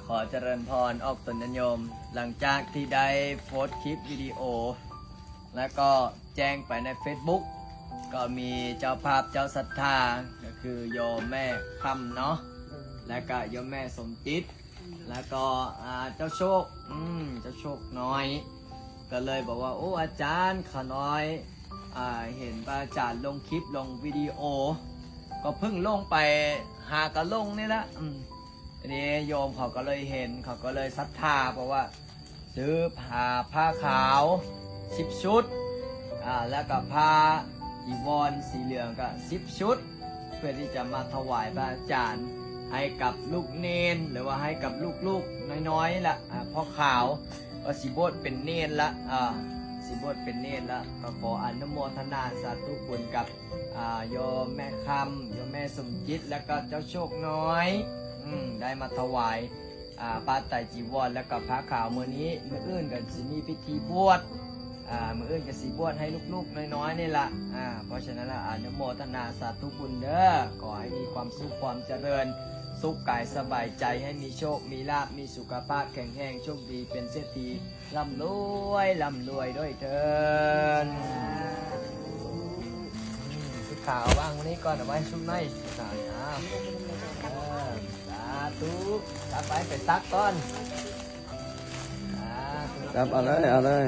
ขอเจริญพรออกตนโยมหลังจากที่ได้โพสต์คลิปวิดีโอแล้วก็แจ้งไปใน Facebook ก็มีเจ้าภาพเจ้าศรัทธาก็คือโยมแม่คำเนาะและก็โยมแม่สมจิตแล้วก็เจ้าโชคเจ้าโชคน้อยก็เลยบอกว่าโอ้อาจารย์ขาน้อยเห็นพระอาจารย์ลงคลิปลงวิดีโอก็เพิ่งลงไปหากระลงนี่ละอันนี้โยมเขาก็เลยเห็นเขาก็เลยศรัทธาเพราะว่าซื้อผ้าขาว10 ชุดแล้วก็ผ้าอีวอนสีเหลืองก็10 ชุดเพื่อที่จะมาถวายพระอาจารย์ให้กับลูกเนนหรือว่าให้กับลูกๆน้อยๆละพ่อขาวก็สิบวชเป็นเนนละสิบวชเป็นเนนละก็ขออนุโมทนาสาธุบุญกับโยมแม่คำโยมแม่สมจิตแล้วก็เจ้าโชคน้อยได้มาถวายผ้าไตรจีวรแล้วก็ผ้าขาวมื้อนี้มื้ออื่นกันสิมีพิธีบวชมื้ออื่นก็สิบวชให้ลูกๆน้อยๆนี่ละเพราะฉะนั้นอนุโมทนาสาธุบุญเด้อขอให้มีความสุขความเจริญสุขกายสบายใจให้มีโชคมีลาภมีสุขภาพแข็งแรงโชคดีเป็นเศรษฐีร่ำรวยด้วยเถิดชุดขาวว่างวันนี้ก่อนเอาไว้ชุดในสาธุไปซักก่อนจับเอาเลย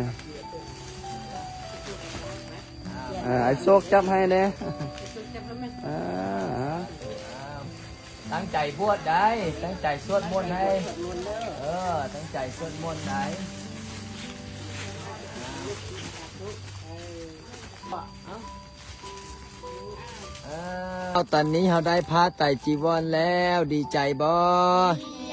ไอ้โชคจับให้เนี่ยตั้งใจบวชได้ตั้งใจสวดมนต์ได้ตั้งใจสวดมนต์ได้ตอนนี้เราได้ผ้าไตรจีวรแล้วดีใจบ่ดีใจ